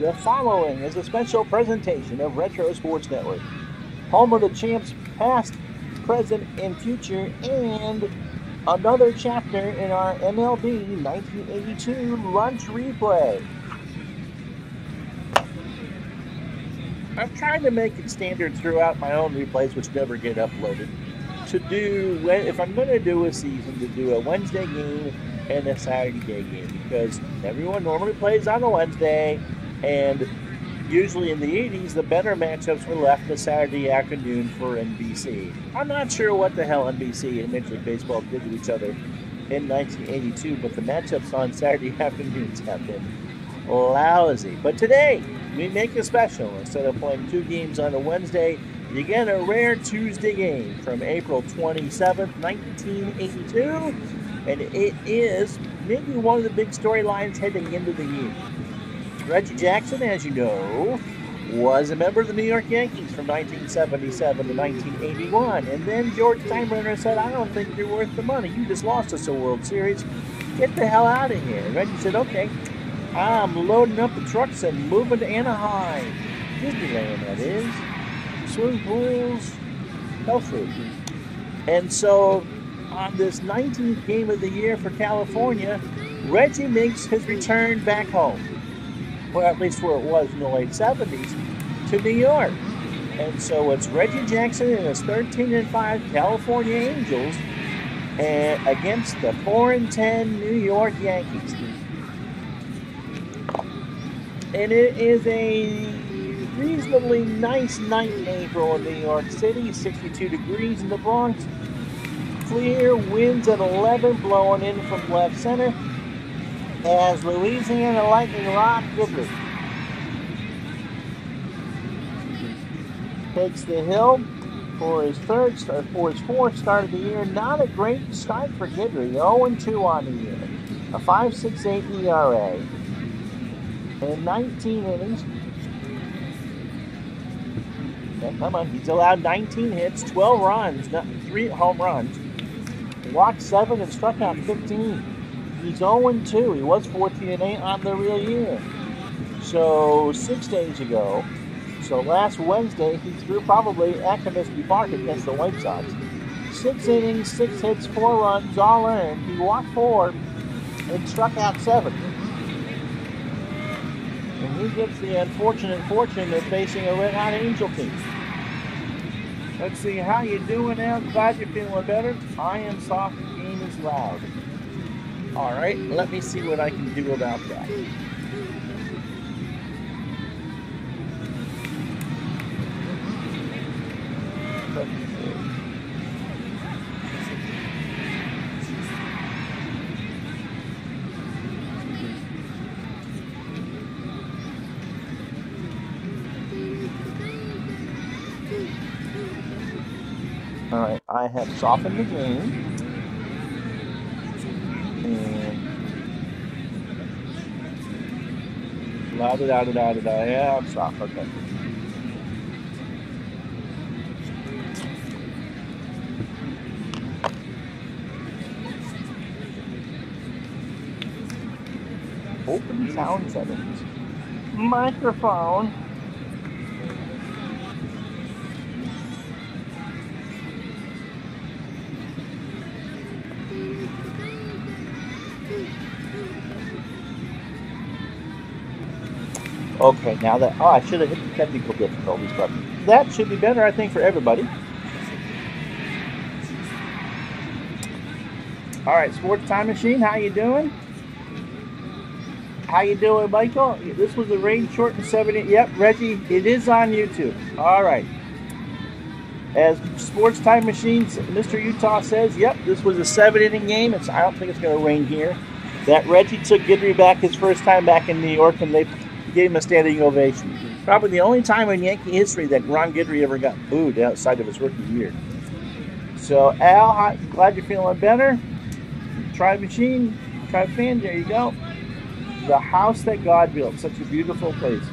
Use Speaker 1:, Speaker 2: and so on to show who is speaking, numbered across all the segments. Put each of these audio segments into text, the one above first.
Speaker 1: The following is a special presentation of Retro Sports Network, home of the champs past, present, and future, and another chapter in our MLB 1982 lunch replay. I've tried to make it standard throughout my own replays, which never get uploaded, to do, if I'm going to do a season, to do a Wednesday game and a Saturday game, because everyone normally plays on a Wednesday, and usually in the 80s, the better matchups were left the Saturday afternoon for NBC. I'm not sure what the hell NBC and Major League Baseball did to each other in 1982, but the matchups on Saturday afternoons have been lousy. But today, we make a special. Instead of playing two games on a Wednesday, you get a rare Tuesday game from April 27th, 1982, and it is maybe one of the big storylines heading into the year. Reggie Jackson, as you know, was a member of the New York Yankees from 1977 to 1981. And then George Steinbrenner said, I don't think you're worth the money. You just lost us a World Series. Get the hell out of here. And Reggie said, okay, I'm loading up the trucks and moving to Anaheim. Disneyland, that is. Swimming pools, health food. And so on this 19th game of the year for California, Reggie makes his return back home. Well, at least where it was in the late 70s, to New York. And so it's Reggie Jackson and his 13-5 California Angels against the 4-10 New York Yankees. And it is a reasonably nice night in April in New York City, 62 degrees in the Bronx. Clear winds at 11 blowing in from left center. As Louisiana Lightning Ron Guidry takes the hill for his fourth start of the year. Not a great start for Guidry. 0-2 on the year. A 5.68 ERA. In 19 innings. Yeah, come on, he's allowed 19 hits, 12 runs, 3 home runs. Walked 7 and struck out 15. He's 0-2. He was 14-8 on the real year. So 6 days ago, so last Wednesday, he threw probably at Comiskey Park against the White Sox. 6 innings, 6 hits, 4 runs, all earned. He walked 4 and struck out 7. And he gets the unfortunate fortune of facing a red-hot Angel team. Let's see, how you doing now? Glad you're feeling better. I am soft, the game is loud. All right, let me see what I can do about that. All right, I have softened the game. Yeah, I'm soft, okay. Open sound settings. Microphone. Okay, now that, I should have hit the technical difficulties button. That should be better, I think, for everybody. All right, Sports Time Machine, how you doing? How you doing, Michael? This was a rain-shortened 7-8. Yep, Reggie, it is on YouTube. All right. As Sports Time Machine, Mr. Utah says, yep, this was a 7-inning game. I don't think it's going to rain here. That Reggie took Guidry back his first time back in New York, and they gave him a standing ovation. Probably the only time in Yankee history that Ron Guidry ever got booed outside of his rookie year. So, Al, glad you're feeling better. Tribe Machine, Tribe Fan, there you go. The house that God built, such a beautiful place.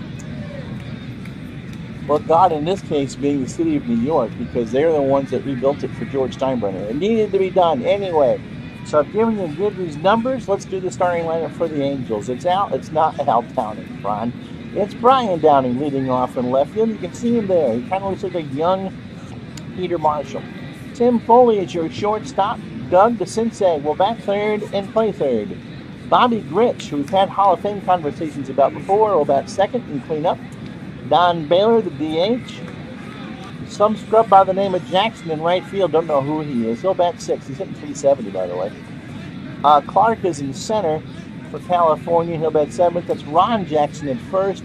Speaker 1: Well, God, in this case, being the city of New York, because they're the ones that rebuilt it for George Steinbrenner. It needed to be done anyway. So I've given you Guidry's numbers. Let's do the starting lineup for the Angels. It's not Al Downing, Ron. It's Brian Downing leading off in left field. You can see him there. He kind of looks like a young Peter Marshall. Tim Foley is your shortstop. Doug DeCinces will bat third and play third. Bobby Gritch, who we've had Hall of Fame conversations about before, will bat second and clean up. Don Baylor, the DH. Some scrub by the name of Jackson in right field. Don't know who he is. He'll bat sixth. He's hitting 370, by the way. Clark is in center for California. He'll bat seventh. That's Ron Jackson at first.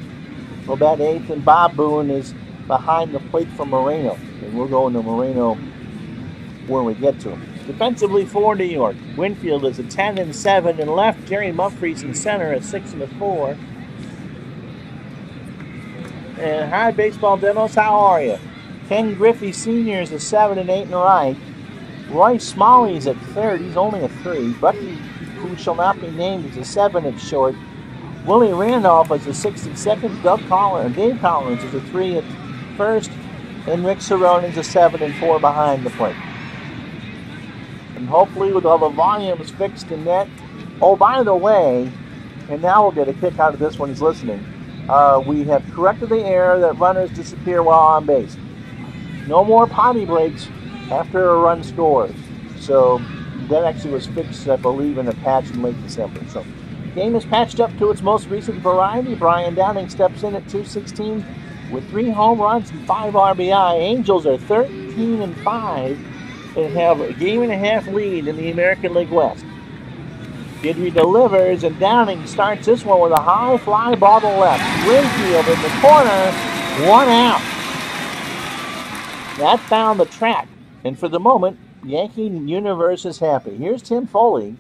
Speaker 1: He'll bat eighth. And Bob Boone is behind the plate for Moreno. And we'll go into Moreno when we get to him. Defensively for New York, Winfield is a 10-7 in left. Jerry Mumphrey's in center at 6-4. And hi, Baseball Demos, how are you? Ken Griffey Sr. is a 7-8 in right. Roy Smalley's at third. He's only a 3. Bucky, who shall not be named, is a 7 at short. Willie Randolph is a 6 at second. Dave Collins is a 3 at first. And Rick Cerrone is a 7-4 behind the plate. And hopefully with all the volumes fixed in net. Oh, by the way, and now we'll get a kick out of this when he's listening. We have corrected the error that runners disappear while on base. No more potty breaks after a run scores. So that actually was fixed, I believe, in a patch in late December. So game is patched up to its most recent variety. Brian Downing steps in at 216 with 3 home runs and 5 RBI. Angels are 13-5 and have a game-and-a-half lead in the American League West. Guidry delivers, and Downing starts this one with a high fly ball to left. Winfield in the corner, 1 out. That found the track, and for the moment, Yankee Universe is happy. Here's Tim Foley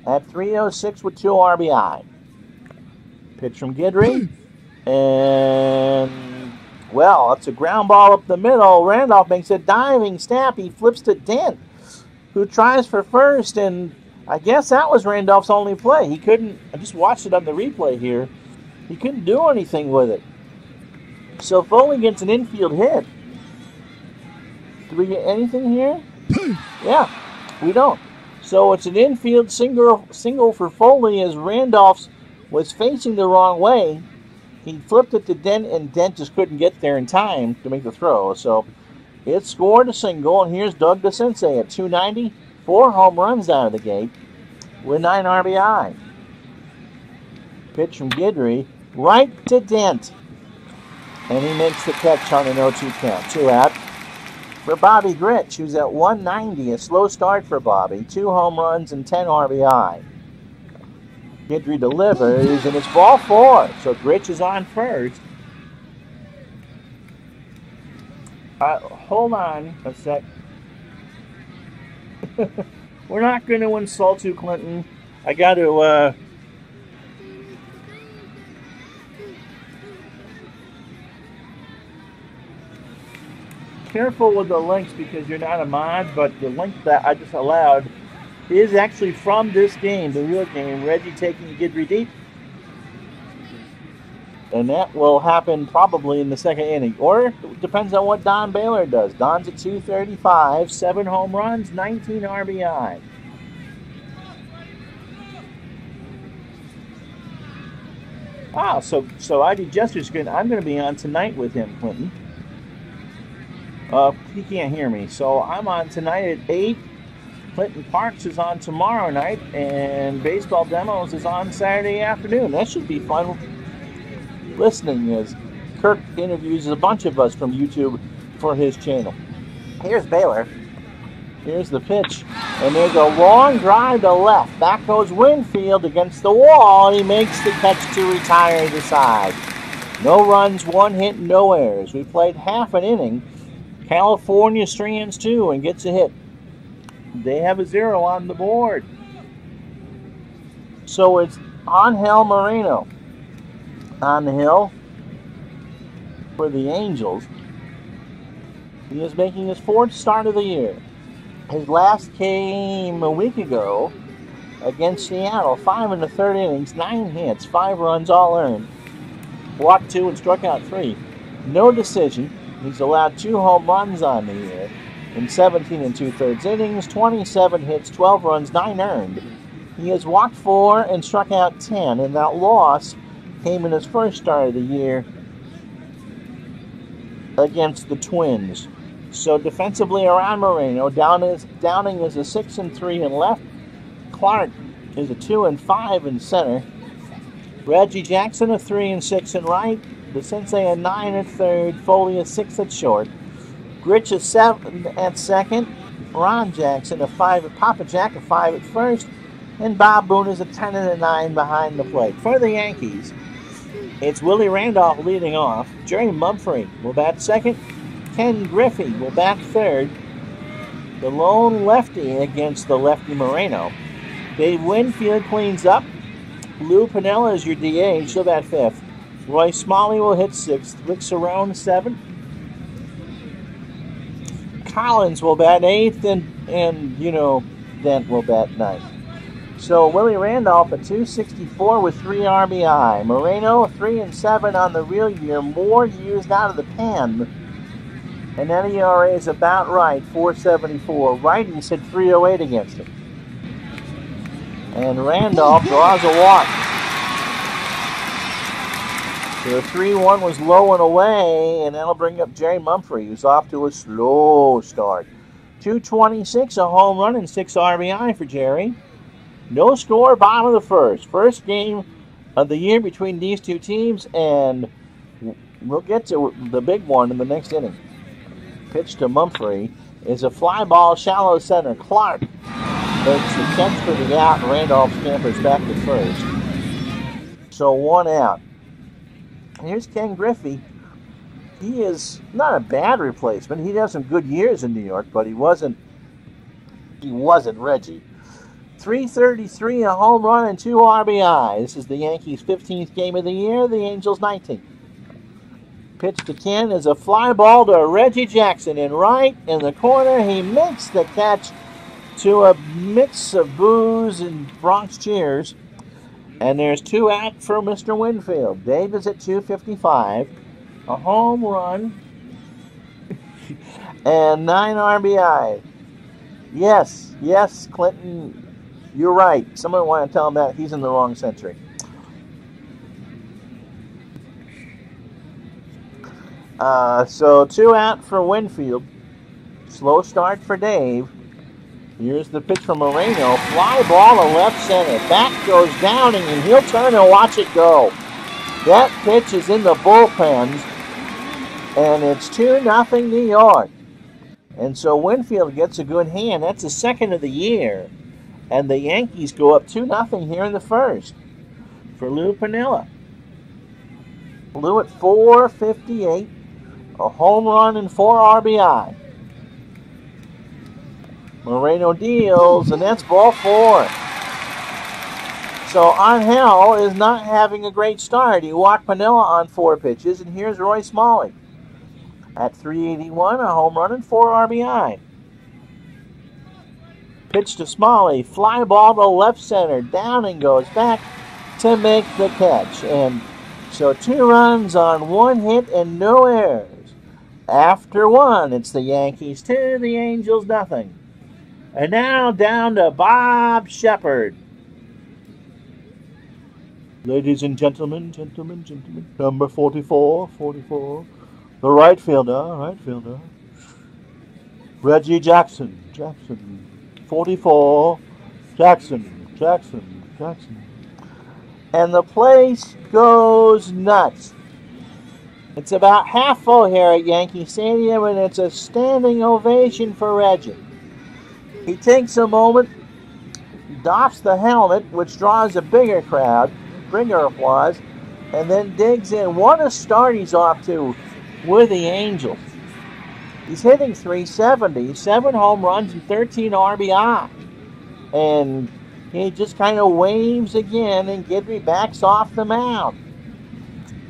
Speaker 1: at 306 with 2 RBI. Pitch from Guidry, and, well, it's a ground ball up the middle. Randolph makes a diving snap. He flips to Dent, who tries for first, and I guess that was Randolph's only play. He couldn't, I just watched it on the replay here. He couldn't do anything with it. So Foley gets an infield hit. Do we get anything here? Yeah, we don't. So it's an infield single for Foley as Randolph's was facing the wrong way. He flipped it to Dent, and Dent just couldn't get there in time to make the throw. So it scored a single, and here's Doug DeCinces at 290. 4 home runs out of the gate with 9 RBI. Pitch from Guidry right to Dent. And he makes the catch on an 0-2 count. 2 out. For Bobby Gritch, who's at 190, a slow start for Bobby. 2 home runs and 10 RBI. Guidry delivers, and it's ball 4. So Gritch is on first. Hold on a sec. We're not going to insult you, Clinton. I got to, careful with the links because you're not a mod, but the link that I just allowed is actually from this game, the real game. Reggie taking Guidry deep. And that will happen probably in the second inning. Or it depends on what Don Baylor does. Don's at 235, 7 home runs, 19 RBI. Wow, so ID Jester's good. I'm going to be on tonight with him, Clinton. He can't hear me. So I'm on tonight at 8. Clinton Parks is on tomorrow night. And Baseball Demos is on Saturday afternoon. That should be fun. Listening as Kirk interviews a bunch of us from YouTube for his channel. Here's Baylor. Here's the pitch. And there's a long drive to left. Back goes Winfield against the wall. And he makes the catch to retire the side. No runs, 1 hit, no errors. We played half an inning. California strands 2 and gets a hit. They have a 0 on the board. So it's Angel Moreno on the hill for the Angels. He is making his 4th start of the year. His last came a week ago against Seattle. 5 in the 3rd innings, 9 hits, 5 runs all earned. Walked 2 and struck out 3. No decision. He's allowed 2 home runs on the year in 17 2/3 innings, 27 hits, 12 runs, 9 earned. He has walked 4 and struck out 10 in that loss came in his first start of the year against the Twins. So defensively around Moreno, Downing is a 6-3 in left. Clark is a 2-5 in center. Reggie Jackson a 3-6 in right. The Sensei a 9 at third. Foley a 6 at short. Grich a 7 at second. Ron Jackson a 5 at Papa Jack a 5 at first. And Bob Boone is a 10 and a 9 behind the plate. For the Yankees, it's Willie Randolph leading off. Jerry Mumphrey will bat second. Ken Griffey will bat third. The lone lefty against the lefty Moreno. Dave Winfield cleans up. Lou Piniella is your DH. He'll bat fifth. Roy Smalley will hit sixth. Rick Cerrone seventh. Collins will bat eighth, and Dent will bat ninth. So Willie Randolph at 264 with 3 RBI. Moreno 3-7 on the real year, more used out of the pen. And that ERA is about right, 4.74. Righties hit 3.08 against him. And Randolph draws a walk. So the 3-1 was low and away, and that'll bring up Jerry Mumphrey, who's off to a slow start. 226, a home run, and 6 RBI for Jerry. No score, bottom of the first. First game of the year between these two teams, and we'll get to the big one in the next inning. Pitch to Mumphrey is a fly ball, shallow center. Clark makes the catch for the out, and Randolph scampers back to first. So 1 out. Here's Ken Griffey. He is not a bad replacement. He had some good years in New York, but he wasn't Reggie. 333, a home run, and 2 RBI. This is the Yankees' 15th game of the year, the Angels' 19th. Pitch to Ken is a fly ball to Reggie Jackson in right in the corner. He makes the catch to a mix of boos and Bronx cheers. And there's 2 out for Mr. Winfield. Dave is at 255. A home run and 9 RBI. Yes, Clinton, you're right. Someone want to tell him that he's in the wrong century. So 2 out for Winfield. Slow start for Dave. Here's the pitch from Moreno. Fly ball to left center. Back goes Downing, and he'll turn and watch it go. That pitch is in the bullpens, and it's 2-0 New York. And so Winfield gets a good hand. That's the second of the year. And the Yankees go up 2-0 here in the first for Lou Piniella. Lou at 458. A home run and 4 RBI. Moreno deals, and that's ball 4. So Angel is not having a great start. He walked Piniella on 4 pitches, and here's Roy Smalley. At 381, a home run and 4 RBI. Pitch to Smalley, fly ball to left center. Downing goes back to make the catch. And so 2 runs on 1 hit and no errors. After 1, it's the Yankees 2, the Angels nothing. And now down to Bob Shepard. Ladies and gentlemen, number 44. The right fielder. Reggie Jackson. 44. Jackson. And the place goes nuts. It's about half full here at Yankee Stadium, and it's a standing ovation for Reggie. He takes a moment, doffs the helmet, which draws a bigger crowd, bigger applause, and then digs in. What a start he's off to with the Angels. He's hitting 370, 7 home runs and 13 RBI. And he just kind of waves again, and Guidry backs off the mound.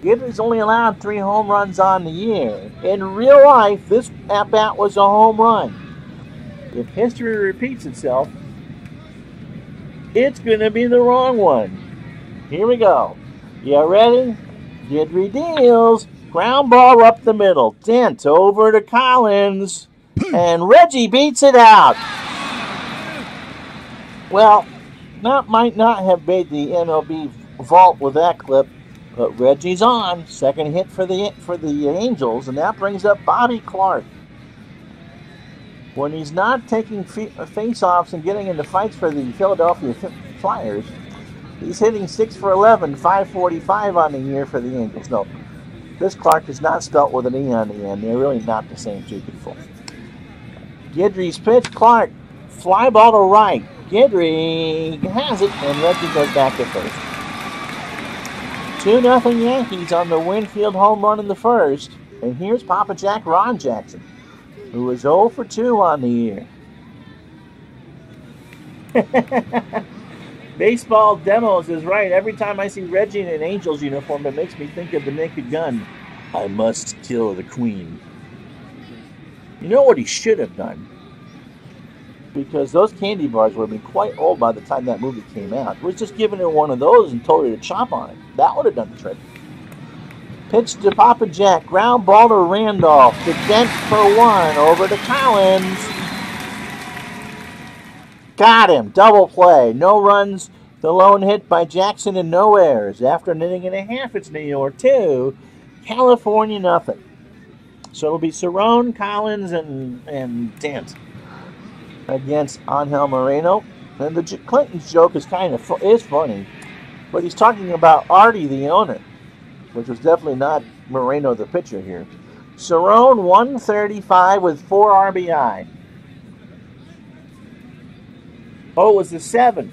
Speaker 1: Guidry's only allowed 3 home runs on the year. In real life, this at-bat was a home run. If history repeats itself, it's going to be the wrong one. Here we go. You ready? Guidry deals. Ground ball up the middle. Dent over to Collins. And Reggie beats it out. Well, that might not have made the MLB vault with that clip, But Reggie's on. Second hit for the Angels, and that brings up Bobby Clark. When he's not taking face-offs and getting into fights for the Philadelphia Flyers, he's hitting 6 for 11, 545 on the year for the Angels. No, this Clark is not spelt with an E on the end. They're really not the same two people. Guidry's pitch. Clark, fly ball to right. Guidry has it, and Reggie goes back to first. 2-0 Yankees on the Winfield home run in the first. And here's Papa Jack Ron Jackson, who was 0 for 2 on the year. Baseball Demos is right. Every time I see Reggie in an Angels uniform, it makes me think of the Naked Gun. I must kill the Queen. You know what he should have done? Because those candy bars would have been quite old by the time that movie came out. He was just giving her one of those and told her to chomp on it. That would have done the trick. Pitch to Papa Jack. Ground ball to Randolph. To Dent for 1. Over to Collins. Got him. Double play. No runs. The lone hit by Jackson and no errors. After an inning and a half, it's New York 2. California nothing. So it'll be Cerrone, Collins, and Dent against Angel Moreno. And the Clinton's joke is is funny, but he's talking about Artie, the owner, which was definitely not Moreno, the pitcher here. Cerrone, 135 with 4 RBI. Oh, it was the 7th.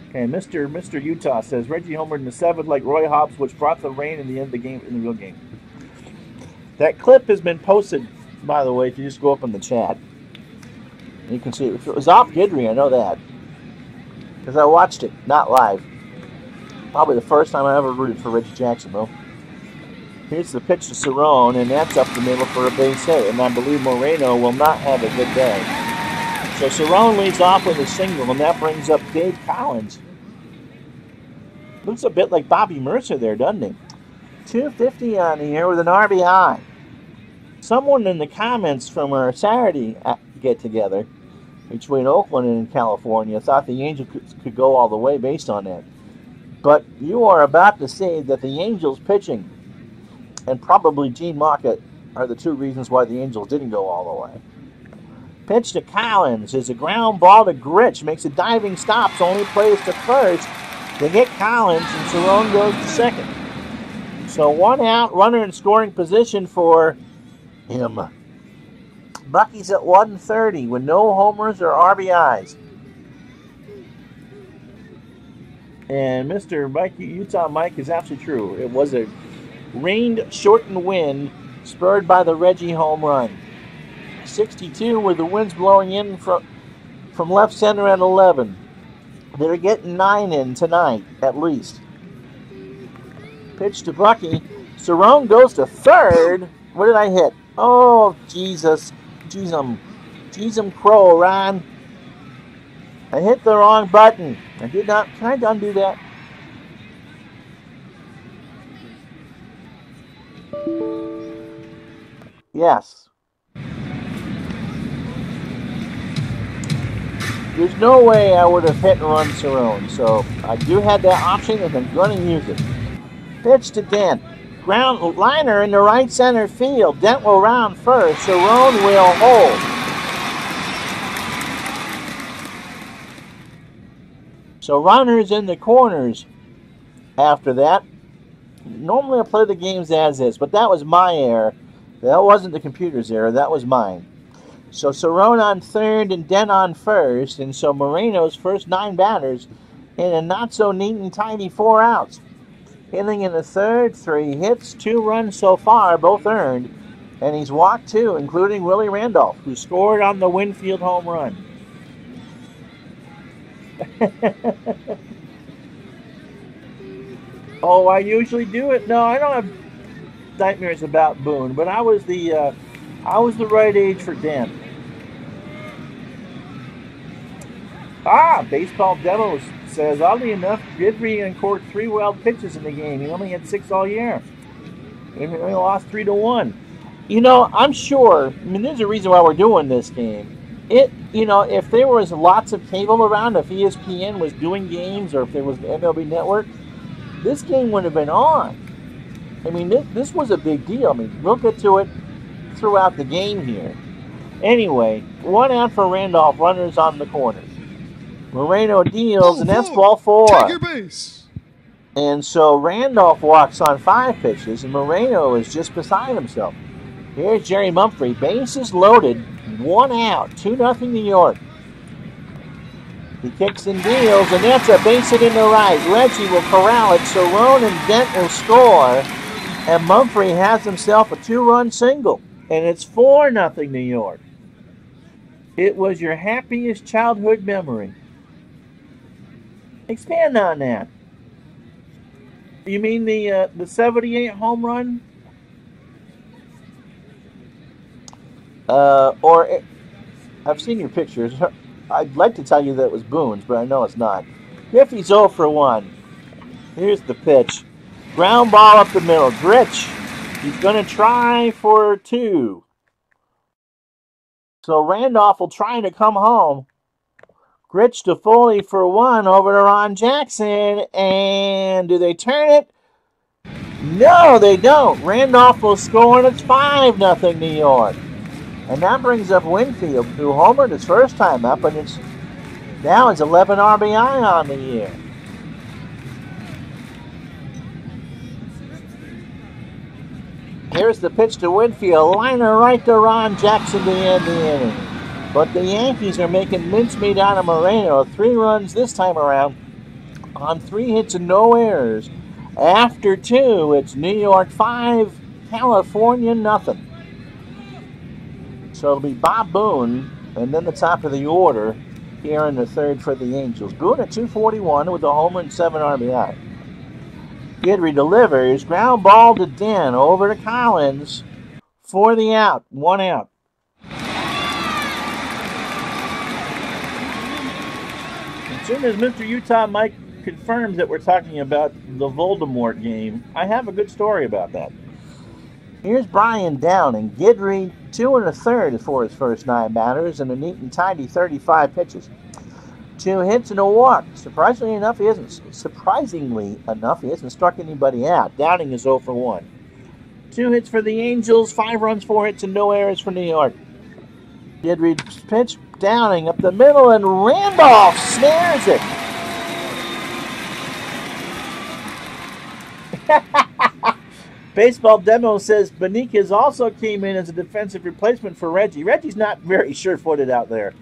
Speaker 1: Okay, Mr. Utah says Reggie homered in the 7th like Roy Hobbs, which brought the rain in the end of the game, in the real game. That clip has been posted, by the way, if you just go up in the chat. You can see it. If it was off Guidry, I know that, because I watched it, not live. Probably the first time I ever rooted for Reggie Jackson, though. Here's the pitch to Cerrone, and that's up the middle for a base hit. And I believe Moreno will not have a good day. So Cerrone leads off with a single, and that brings up Dave Collins. Looks a bit like Bobby Mercer there, doesn't he? 250 on the year with an RBI. Someone in the comments from our Saturday get-together between Oakland and California thought the Angels could go all the way based on that. But you are about to see that the Angels pitching and probably Gene Moffitt are the two reasons why the Angels didn't go all the way. Pitch to Collins is a ground ball to Gritch. Makes a diving stop, only plays to first. They get Collins, and Cerrone goes to second. So 1 out, runner in scoring position for him. Bucky's at 130 with no homers or RBIs. And Mr. Mike, Utah Mike is absolutely true. It was a rain-shortened win spurred by the Reggie home run. 62 with the winds blowing in from left center at 11. They're getting 9 in tonight, at least. Pitch to Bucky. Cerrone goes to third. What did I hit? Oh, Jesus. Jeezum Crow, Ron. I hit the wrong button. I did not. Can I undo that? Yes. There's no way I would have hit and run Cerrone. So I do have that option, and I'm going to use it. Pitch to Dent. Ground liner in the right center field. Dent will round first. Cerrone will hold. So runners in the corners after that. Normally I play the games as is, but that was my error. That wasn't the computer's error. That was mine. So Cerrone on third and Dent on first. And so Moreno's first 9 batters in a not so neat and tidy 4 outs. Hitting in the third, 3 hits, 2 runs so far, both earned. And he's walked 2, including Willie Randolph, who scored on the Winfield home run. Oh, I usually do it. No, I don't have nightmares about Boone, but I was the right age for Dent. Baseball Demos says, oddly enough, Guidry encored 3 wild pitches in the game. He only had 6 all year. He only lost 3-1. You know, I'm sure, there's a reason why we're doing this game. If there was lots of cable around, if ESPN was doing games, or if there was the MLB Network, this game would have been on. I mean, this was a big deal. I mean, we'll get to it throughout the game here. Anyway, 1 out for Randolph, runners on the corners. Moreno deals, and that's ball 4.
Speaker 2: Take your base.
Speaker 1: And so Randolph walks on 5 pitches, and Moreno is just beside himself. Here's Jerry Mumphrey, bases loaded, 1 out, 2-0 New York. He kicks and deals, and that's a base hit in the right. Reggie will corral it, Cerrone and Dent will score, and Mumphrey has himself a 2-run single, and it's 4-0 New York. It was your happiest childhood memory. Expand on that. You mean the 78 home run? I've seen your pictures. I'd like to tell you that it was Boone's, but I know it's not. Griffey's 0 for 1. Here's the pitch. Ground ball up the middle. Gritch. He's going to try for 2. So Randolph will try to come home. Gritch to Foley for 1 over to Ron Jackson. And do they turn it? No, they don't. Randolph will score, and it's 5-0 New York. And that brings up Winfield, who homered his first time up, and it's 11 RBI on the year. Here's the pitch to Winfield. Liner right to Ron Jackson to end the inning. But the Yankees are making mincemeat out of Moreno. 3 runs this time around on 3 hits and no errors. After 2, it's New York 5, California nothing. So it'll be Bob Boone, and then the top of the order here in the 3rd for the Angels. Boone at 241 with a homer and 7 RBI. Guidry delivers, ground ball to Den, over to Collins for the out, 1 out. As soon as Mr. Utah Mike confirms that we're talking about the Voldemort game, I have a good story about that. Here's Brian Downing. Guidry 2 1/3 for his first 9 batters and a neat and tidy 35 pitches. 2 hits and a walk. Surprisingly enough, he hasn't struck anybody out. Downing is 0 for 1. 2 hits for the Angels, 5 runs, 4 hits, and no errors for New York. Guidry's pitch, Downing up the middle, and Randolph snares it. Baseball Demo says Beniquez also came in as a defensive replacement for Reggie. Reggie's not very sure-footed out there.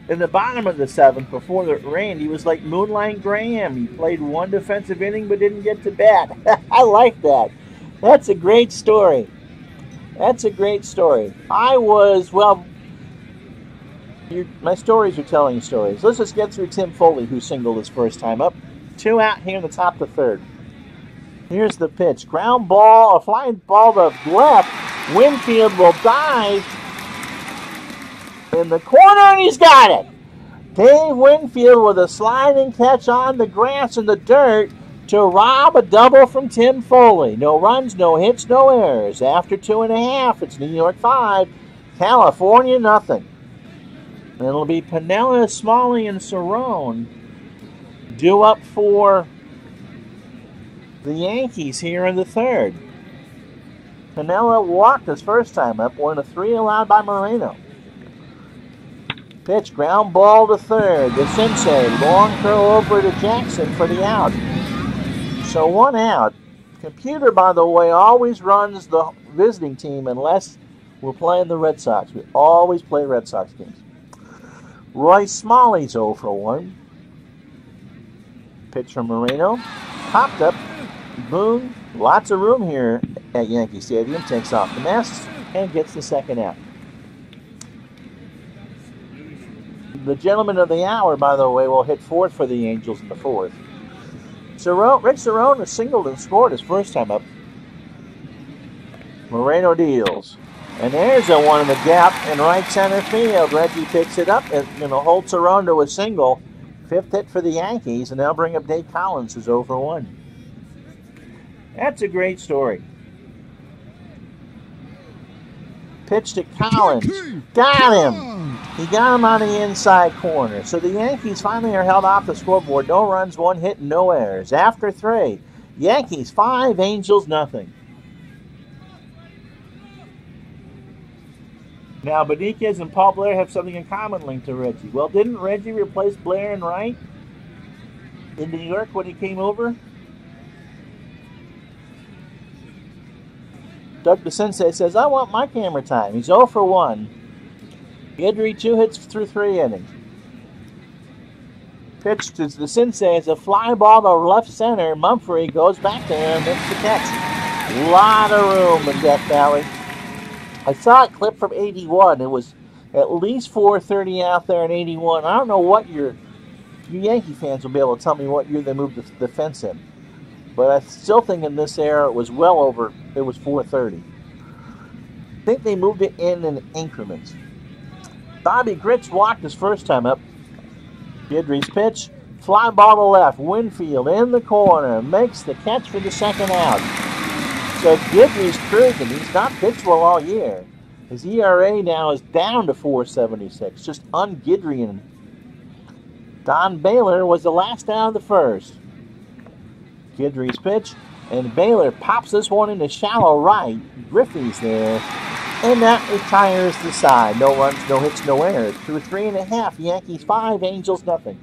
Speaker 1: In the bottom of the 7th, before it rained, he was like Moonlight Graham. He played 1 defensive inning but didn't get to bat. I like that. That's a great story. That's a great story. My stories are telling stories. Let's just get through Tim Foley, who singled his first time up. 2 out here in the top of the 3rd. Here's the pitch. Ground ball, a flying ball to left. Winfield will dive in the corner, and he's got it. Dave Winfield with a sliding catch on the grass in the dirt to rob a double from Tim Foley. No runs, no hits, no errors. After 2.5, it's New York 5, California nothing. And it'll be Piniella, Smalley, and Cerrone due up for the Yankees here in the 3rd. Piniella walked his first time up, 1 of 3 allowed by Moreno. Pitch, ground ball to 3rd. The Sensei, long throw over to Jackson for the out. So 1 out. Computer, by the way, always runs the visiting team unless we're playing the Red Sox. We always play Red Sox games. Roy Smalley's 0 for 1. Pitch from Moreno. Popped up. Boone, lots of room here at Yankee Stadium, takes off the mask and gets the 2nd out. The gentleman of the hour, by the way, will hit 4th for the Angels in the 4th. Rick Cerrone has singled and scored his first time up. Moreno deals. And there's a one in the gap in right center field. Reggie picks it up and hold Cerrone to a single. 5th hit for the Yankees, and they'll bring up Dave Collins, who's 0 for 1. That's a great story. Pitch to Collins. Got him. He got him on the inside corner. So the Yankees finally are held off the scoreboard. No runs, 1 hit, and no errors. After 3, Yankees 5, Angels nothing. Now, Beniquez and Paul Blair have something in common linked to Reggie. Well, didn't Reggie replace Blair and Wright in New York when he came over? Doug DeCinces says, I want my camera time. He's 0 for 1. Guidry, 2 hits through 3 innings. Pitch to DeCinces, a fly ball to left center. Mumphrey goes back there and makes the catch. A lot of room in Death Valley. I saw a clip from 81. It was at least 430 out there in 81. I don't know what year. You Yankee fans will be able to tell me what year they moved the fence in. But I still think in this era it was well over, it was 430. I think they moved it in increments. Bobby Grits walked his first time up. Guidry's pitch, fly ball to left. Winfield in the corner, makes the catch for the second out. So Guidry's cruising. He's not pitched well all year. His ERA now is down to 4.76, just un-Guidryan. Don Baylor was the last out of the first. Guidry's pitch, and Baylor pops this one into shallow right. Griffey's there, and that retires the side. No runs, no hits, no errors. Through 3.5, Yankees 5, Angels nothing.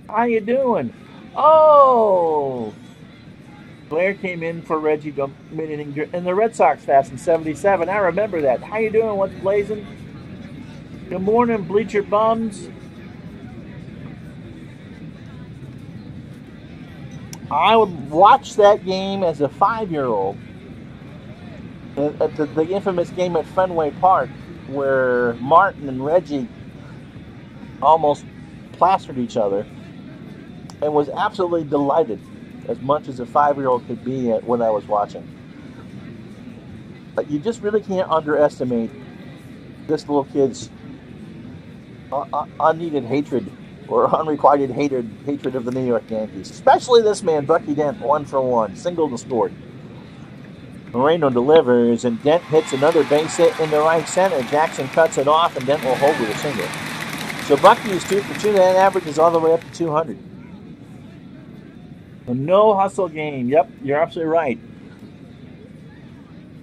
Speaker 1: How you doing? Oh! Blair came in for Reggie and the Red Sox fast in 77. I remember that. How you doing? What's blazing? Good morning, Bleacher Bums. I would watch that game as a 5-year-old. At the infamous game at Fenway Park where Martin and Reggie almost plastered each other, and was absolutely delighted, as much as a 5-year-old could be at what I was watching. But you just really can't underestimate this little kid's unneeded hatred or unrequited hatred of the New York Yankees. Especially this man, Bucky Dent, 1 for 1, single to scored. Moreno delivers, and Dent hits another base hit in the right center. Jackson cuts it off, and Dent will hold with a single. So Bucky is 2 for 2. That average is all the way up to 200. A no hustle game. Yep, you're absolutely right.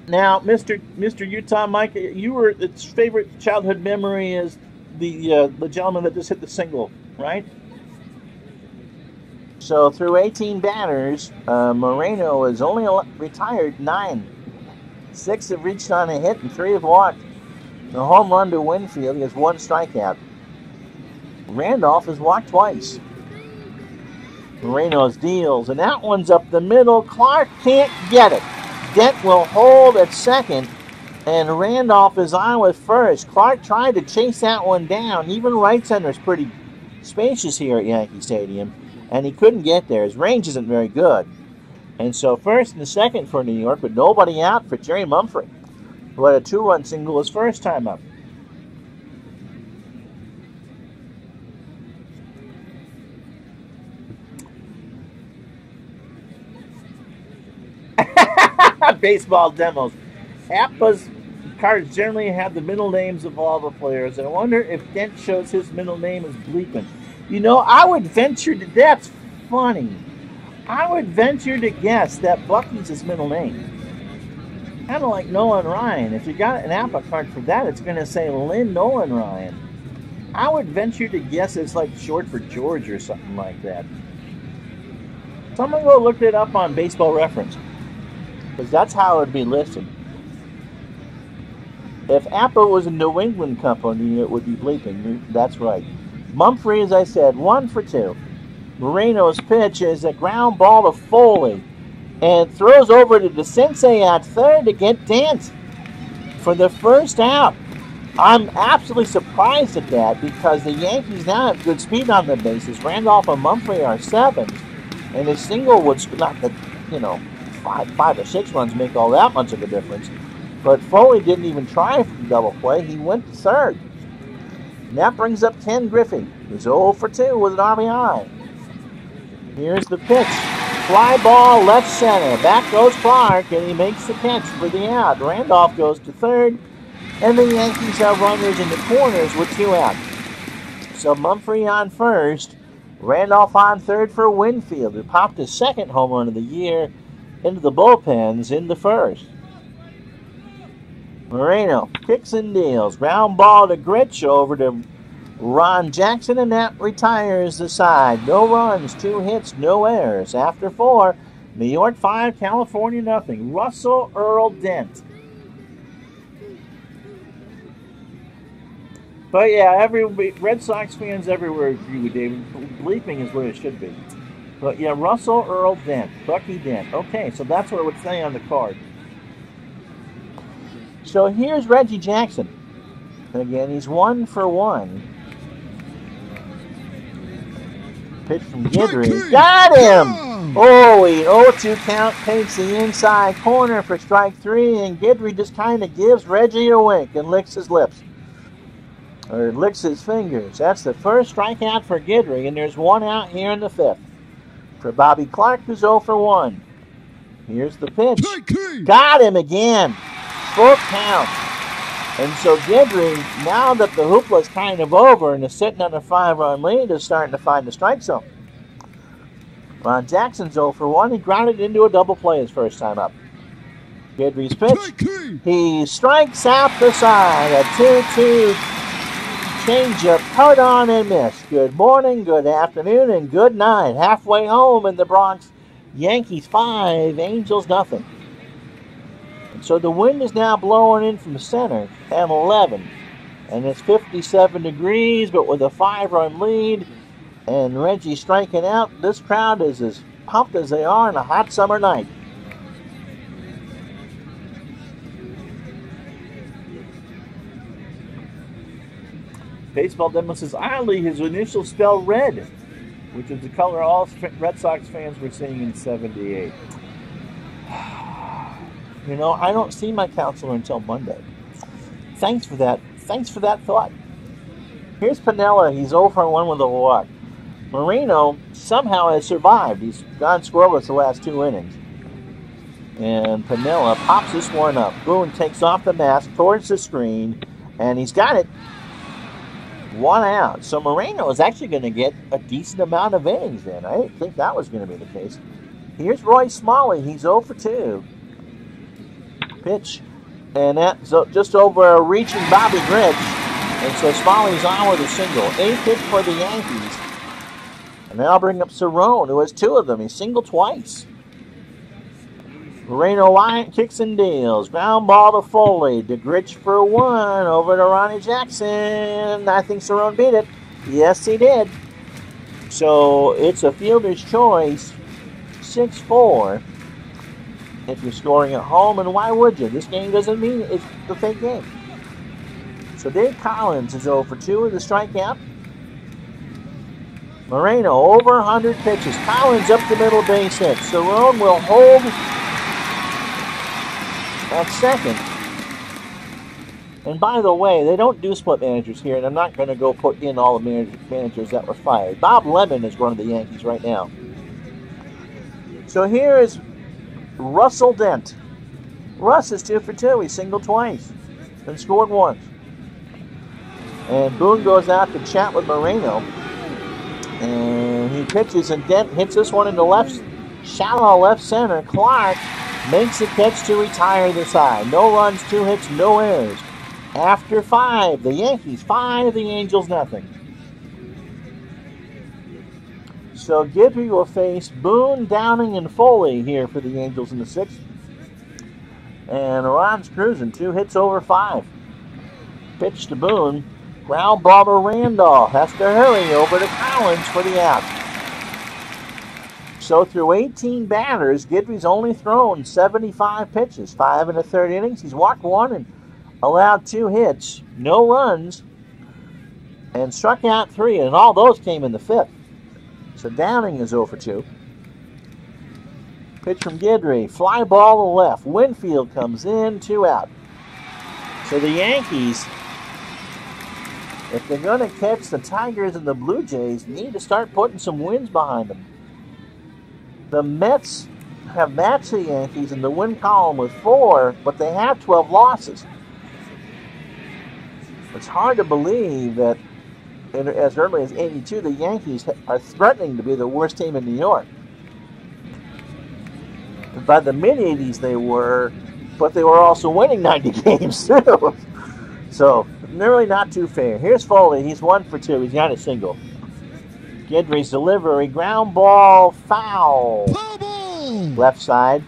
Speaker 1: Now, Mr. Utah Mike, its favorite childhood memory is the gentleman that just hit the single, right? So through 18 batters, Moreno has only retired 9. 6 have reached on a hit and 3 have walked. The home run to Winfield, he has 1 strikeout. Randolph has walked twice. Moreno's deals, and that one's up the middle. Clark can't get it. Dent will hold at second, and Randolph is on with first. Clark tried to chase that one down. Even right center is pretty spacious here at Yankee Stadium, and he couldn't get there. His range isn't very good. And so first and second for New York, but nobody out for Jerry Mumphrey, who had a 2-run single his first time up. Baseball demos. APBA's cards generally have the middle names of all the players. I wonder if Dent shows his middle name as Bleepin. You know, I would venture to... That's funny. I would venture to guess that Bucky's his middle name. Kind of like Nolan Ryan. If you got an APBA card for that, it's going to say Lynn Nolan Ryan. I would venture to guess it's like short for George or something like that. Someone go look it up on Baseball Reference, because that's how it would be listed. If APBA was a New England company, it would be Bleeping. That's right. Mumphrey, as I said, 1 for 2. Moreno's pitch is a ground ball to Foley, and throws over to DeCinces at third to get Dent for the first out. I'm absolutely surprised at that, because the Yankees now have good speed on the bases. Randolph and Mumphrey are 7s, and a single would not the, you know, 5 or 6 runs make all that much of a difference. But Foley didn't even try for the double play. He went to third. And that brings up Ken Griffey, who's 0 for 2 with an RBI. Here's the pitch. Fly ball left center. Back goes Clark, and he makes the catch for the out. Randolph goes to third, and the Yankees have runners in the corners with 2 out. So Mumphrey on first, Randolph on third for Winfield, who popped his second home run of the year into the bullpens in the first. Moreno kicks and deals. Ground ball to Grich over to Ron Jackson, and that retires the side. No runs, 2 hits, no errors. After 4, New York 5, California nothing. Russell Earl Dent. But yeah, Red Sox fans everywhere agree with David. Bleeping is what it should be. But yeah, Russell Earl Dent, Bucky Dent. Okay, so that's what it would say on the card. So here's Reggie Jackson. Again, he's 1 for 1. Pitch from Guidry. Got him! Oh, he 0-2 count, takes the inside corner for strike 3, and Guidry just kind of gives Reggie a wink and licks his lips. Or licks his fingers. That's the first strikeout for Guidry, and there's 1 out here in the 5th. For Bobby Clark, who's 0 for 1. Here's the pitch. Got him again! Full count. And so Guidry, now that the hoopla is kind of over and is sitting on a 5-run lead, is starting to find the strike zone. Ron Jackson's 0 for 1. He grounded into a double play his first time up. Guidry's pitch. He strikes out the side. A 2-2 changeup, cut on and miss. Good morning, good afternoon, and good night. Halfway home in the Bronx, Yankees 5, Angels nothing. So the wind is now blowing in from center at 11. And it's 57 degrees, but with a 5-run lead and Reggie striking out, this crowd is as pumped as they are on a hot summer night. Baseball Demo says, oddly, his initials spell red, which is the color all Red Sox fans were seeing in '78. You know, I don't see my counselor until Monday. Thanks for that. Thanks for that thought. Here's Piniella. He's 0 for 1 with a walk. Moreno somehow has survived. He's gone scoreless the last 2 innings. And Piniella pops this one up. Boone takes off the mask towards the screen, and he's got it. 1 out. So Moreno is actually going to get a decent amount of innings then. I didn't think that was going to be the case. Here's Roy Smalley. He's 0 for 2. Pitch, and that's just over a reaching Bobby Grich, and so Smalley's on with a single. 8th hit for the Yankees, and now I'll bring up Cerrone, who has 2 of them. He's singled twice. Moreno Wyatt kicks and deals. Ground ball to Foley. To Grich for 1. Over to Ronnie Jackson. I think Cerrone beat it. Yes, he did. So it's a fielder's choice. 6-4. If you're scoring at home, and why would you? This game doesn't mean it's the fake game. So Dave Collins is 0 for 2 with a strikeout. Moreno over 100 pitches. Collins up the middle, base hit. Cerrone will hold at second. And by the way, they don't do split managers here, and I'm not going to go put in all the managers that were fired. Bob Lemon is running the Yankees right now. So here is Russell Dent. Russ is 2 for 2. He singled twice and scored once. And Boone goes out to chat with Moreno. And he pitches, and Dent hits this one in the left, shallow left center. Clark makes the catch to retire the side. No runs, 2 hits, no errors. After 5, the Yankees 5, the Angels nothing. So Guidry will face Boone, Downing, and Foley here for the Angels in the 6th. And Ron's cruising, 2 hits over 5. Pitch to Boone. Ground ball to Randolph. Has to hurry over to Collins for the out. So through 18 batters, Guidry's only thrown 75 pitches. 5 1/3 innings. He's walked 1 and allowed 2 hits. No runs. And struck out 3. And all those came in the 5th. So Downing is 0 for 2. Pitch from Guidry. Fly ball to left. Winfield comes in. 2 out. So the Yankees, if they're going to catch the Tigers and the Blue Jays, need to start putting some wins behind them. The Mets have matched the Yankees in the win column with 4, but they have 12 losses. It's hard to believe that as early as '82, the Yankees are threatening to be the worst team in New York. By the mid-'80s, they were, but they were also winning 90 games too. So really not too fair. Here's Foley. He's 1 for 2. He's got a single. Guidry's delivery, ground ball, foul. Left side.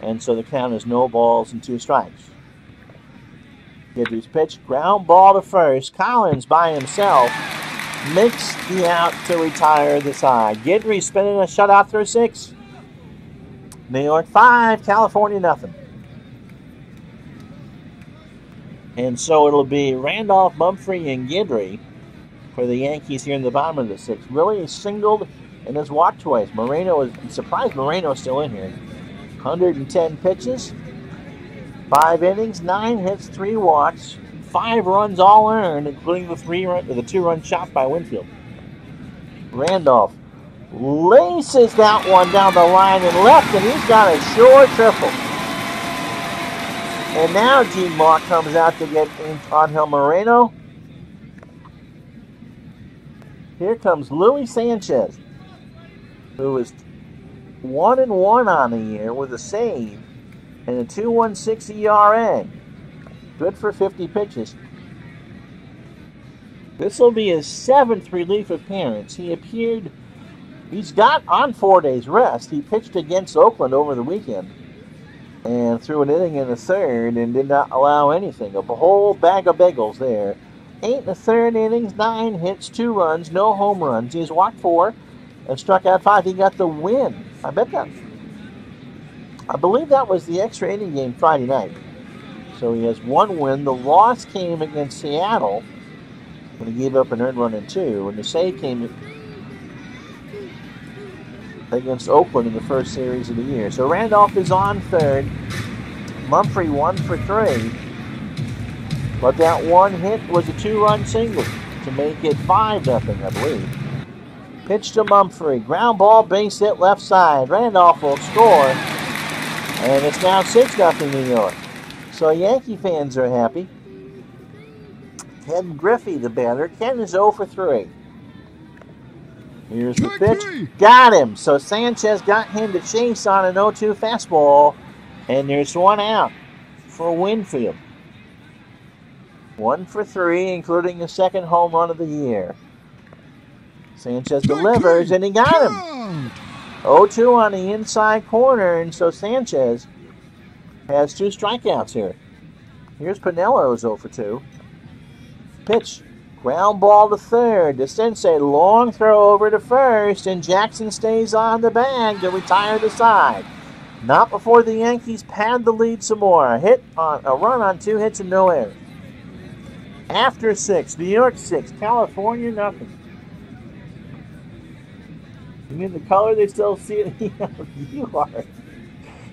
Speaker 1: And so the count is no balls and 2 strikes. Guidry's pitch, ground ball to first. Collins by himself makes the out to retire the side. Guidry spinning a shutout through 6. New York 5, California nothing. And so it'll be Randolph, Mumphrey, and Guidry for the Yankees here in the bottom of the 6th. Really singled and has walked twice. I'm surprised Moreno's still in here. 110 pitches, 5 innings, 9 hits, 3 walks, 5 runs all earned, including the 2-run shot by Winfield. Randolph laces that one down the line and left, and he's got a sure triple. And now Gene Mauch comes out to get Angel Moreno. Here comes Luis Sanchez, who is 1-1 on the year with a save and a 2.16 ERA. Good for 50 pitches. This will be his 7th relief appearance. He's got on 4 days rest. He pitched against Oakland over the weekend and threw an inning in the 3rd and did not allow anything. A whole bag of bagels there. 8 1/3 innings, 9 hits, 2 runs, no home runs. He's walked 4 and struck out 5. He got the win. I believe that was the extra inning game Friday night. So he has 1 win. The loss came against Seattle when he gave up an earned run in 2, and the save came against Oakland in the first series of the year. So Randolph is on 3rd. Mumphrey 1 for 3. But that 1 hit was a 2-run single to make it 5-0, I believe. Pitch to Mumphrey. Ground ball, base hit left side. Randolph will score. And it's now 6-0 New York. So Yankee fans are happy. Ken Griffey, the batter. Ken is 0 for 3. Here's the pitch. Got him. So Sanchez got him to chase on an 0-2 fastball. And there's 1 out for Winfield. 1 for 3, including the 2nd home run of the year. Sanchez delivers, and he got him. 0-2 on the inside corner, and so Sanchez has 2 strikeouts here. Here's Pinello's 0 for 2. Pitch. Ground ball to 3rd. To Sensei, long throw over to 1st, and Jackson stays on the bag to retire the side. Not before the Yankees pad the lead some more. A run on 2 hits and no errors. After 6, New York 6, California nothing. You mean the color they still see it? You are.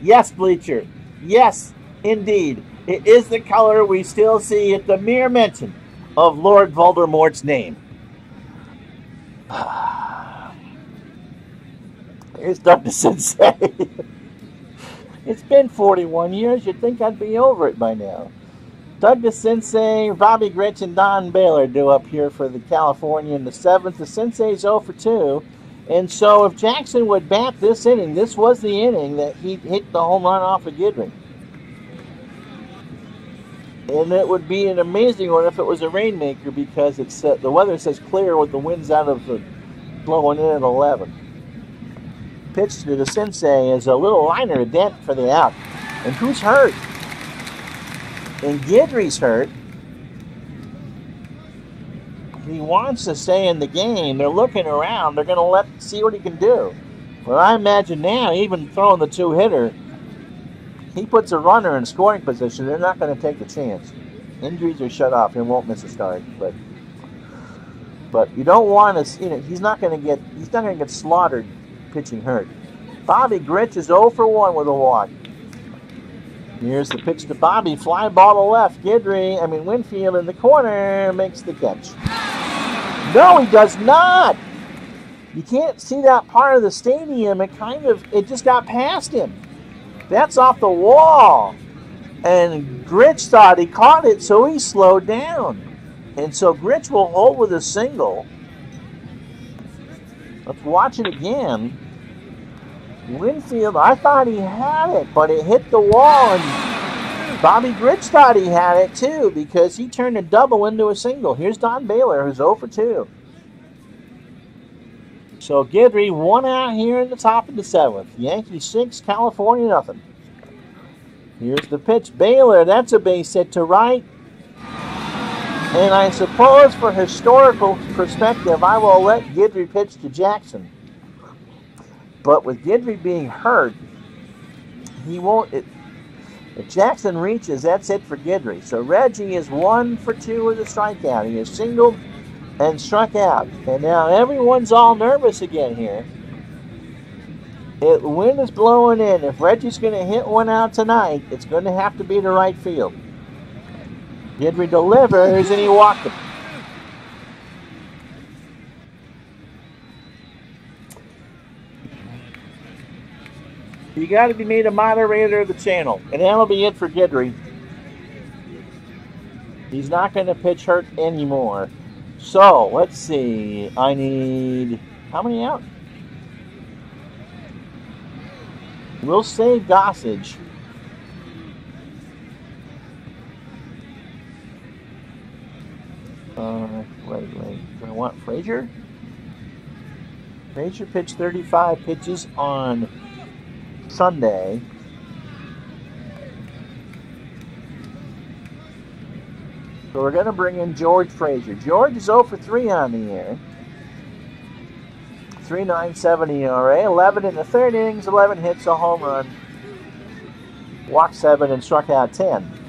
Speaker 1: Yes, Bleacher. Yes, indeed. It is the color we still see at the mere mention of Lord Voldemort's name. Here's Doug the Sensei. It's been 41 years. You'd think I'd be over it by now. Doug the Sensei, Bobby Gritch, and Don Baylor do up here for the California in the 7th. The Sensei's 0 for 2. And so if Jackson would bat this inning, this was the inning that he hit the home run off of Guidry. And it would be an amazing one if it was a rainmaker, because it's the weather says clear with the winds out of the blowing in at 11. Pitch to the Sensei is a little liner, a dent for the out. And who's hurt? And Guidry's hurt. He wants to stay in the game. They're looking around. They're going to see what he can do. Well, I imagine now, even throwing the 2-hitter, he puts a runner in scoring position. They're not going to take the chance. Injuries are shut off. He won't miss a start. But you don't want to. He's not going to get slaughtered pitching hurt. Bobby Gritch is 0 for 1 with a walk. Here's the pitch to Bobby. Fly ball to left. Winfield in the corner makes the catch. No, he does not. You can't see that part of the stadium. It just got past him. That's off the wall. And Gritch thought he caught it, so he slowed down. And so Gritch will hold with a single. Let's watch it again. Winfield, I thought he had it, but it hit the wall, and Bobby Grich thought he had it too because he turned a double into a single. Here's Don Baylor, who's 0 for 2. So Guidry 1 out here in the top of the 7th. Yankees 6, California nothing. Here's the pitch. Baylor, that's a base hit to right. And I suppose for historical perspective, I will let Guidry pitch to Jackson. But with Guidry being hurt, he won't. If Jackson reaches, that's it for Guidry. So Reggie is 1 for 2 with a strikeout. He has singled and struck out. And now everyone's all nervous again here. The wind is blowing in. If Reggie's going to hit one out tonight, it's going to have to be to right field. Guidry delivers, and he walked it. You got to be made a moderator of the channel, and that'll be it for Guidry. He's not going to pitch hurt anymore. So, let's see. I need... How many out? We'll save Gossage. Wait. Do I want Frazier? Frazier pitched 35 pitches on Sunday. So we're going to bring in George Frazier. George is 0 for 3 on the year. 3.97 ERA, 11 in the third innings, 11 hits, a home run, walked 7 and struck out 10.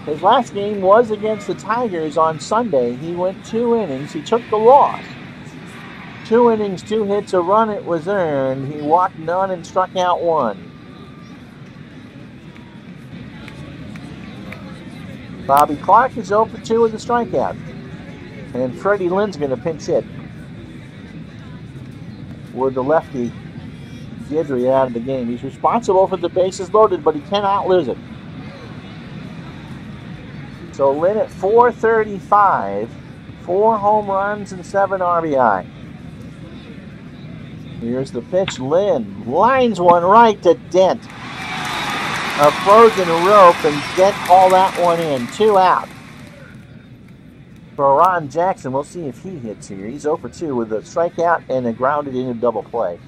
Speaker 1: His last game was against the Tigers on Sunday. He went 2 innings. He took the loss. 2 innings, 2 hits, a run, it was earned. He walked none and struck out 1. Bobby Clark is 0 for 2 with a strikeout. And Freddie Lynn's going to pinch hit with the lefty Guidry out of the game. He's responsible for the bases loaded, but he cannot lose it. So Lynn at 435, 4 home runs and 7 RBI. Here's the pitch. Lynn lines one right to Dent. A frozen rope, and Dent called that one in. 2 out. For Ron Jackson, we'll see if he hits here. He's 0 for 2 with a strikeout and a grounded into double play.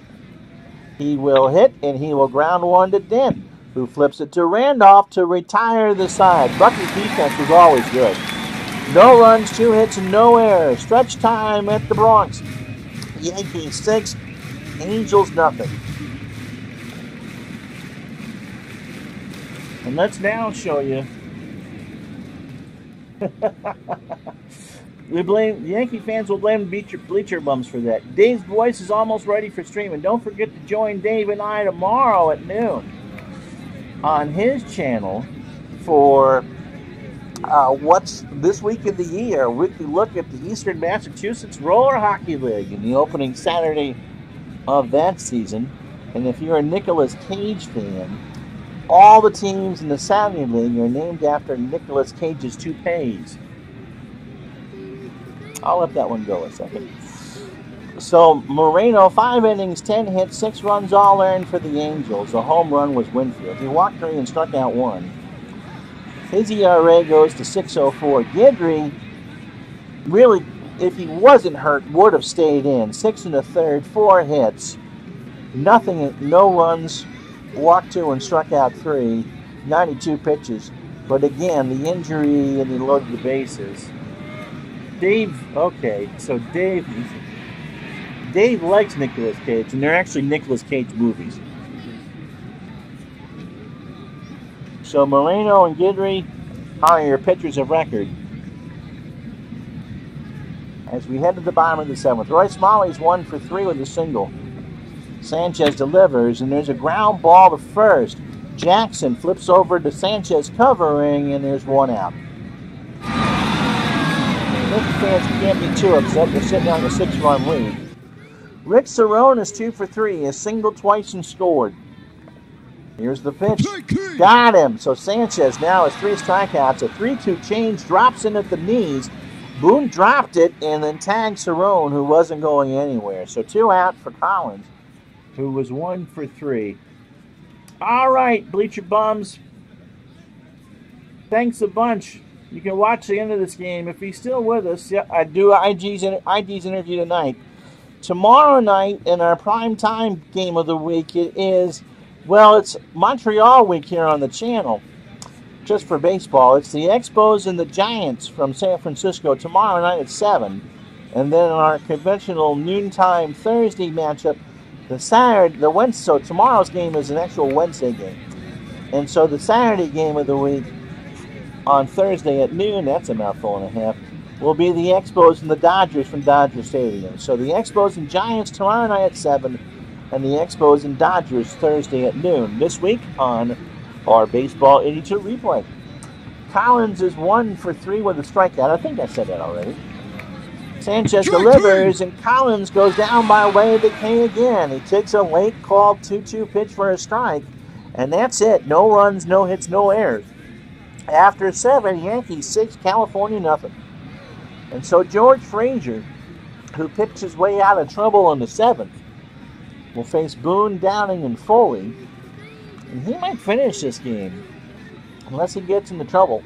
Speaker 1: He will hit, and he will ground one to Dent, who flips it to Randolph to retire the side. Bucky's defense was always good. No runs, 2 hits, and no errors. Stretch time at the Bronx. Yankees 6, Angels nothing. And let's now show you. The Yankee fans will blame bleacher bums for that. Dave's voice is almost ready for streaming. Don't forget to join Dave and I tomorrow at noon on his channel for what's this week of the year. A weekly look at the Eastern Massachusetts Roller Hockey League in the opening Saturday of that season. And if you're a Nicolas Cage fan, all the teams in the Saturday League are named after Nicolas Cage's toupees. I'll let that one go a second. So Moreno, 5 innings, 10 hits, 6 runs all earned for the Angels. A home run was Winfield. He walked 3 and struck out 1. His ERA goes to 6.04. Guidry, really, if he wasn't hurt, would have stayed in. 6 1/3, 4 hits, nothing, no runs, walked 2 and struck out 3, 92 pitches. But again, the injury and he loaded the bases. Dave likes Nicolas Cage, and they're actually Nicolas Cage movies. So Moreno and Guidry are your pitchers of record. As we head to the bottom of the 7th, Roy Smalley's 1 for 3 with a single. Sanchez delivers, and there's a ground ball to first. Jackson flips over to Sanchez covering, and there's 1 out. Yankee fans can't be too upset. They're sitting on a 6-run lead. Rick Cerrone is 2 for 3. He singled twice and scored. Here's the pitch. Got him. So Sanchez now has 3 strikeouts. A 3-2 change, drops in at the knees. Boone dropped it and then tagged Cerrone, who wasn't going anywhere. So 2 out for Collins, who was 1 for 3. All right, Bleacher Bums. Thanks a bunch. You can watch the end of this game if he's still with us. Yeah, I do ID's interview tonight. Tomorrow night in our prime time game of the week, it's Montreal week here on the channel. Just for baseball, it's the Expos and the Giants from San Francisco tomorrow night at 7. And then our conventional noontime Thursday matchup, so tomorrow's game is an actual Wednesday game. And so the Saturday game of the week on Thursday at noon, that's a mouthful and a half, will be the Expos and the Dodgers from Dodger Stadium. So the Expos and Giants tomorrow night at 7, and the Expos and Dodgers Thursday at noon. This week on our Baseball 82 replay. Collins is 1 for 3 with a strikeout. I think I said that already. Sanchez delivers, and Collins goes down by way of the K again. He takes a late called 2-2 pitch for a strike, and that's it. No runs, no hits, no errors. After 7, Yankees 6, California nothing. And so George Frazier, who picked his way out of trouble in the 7th, will face Boone, Downing, and Foley. And he might finish this game, unless he gets into trouble.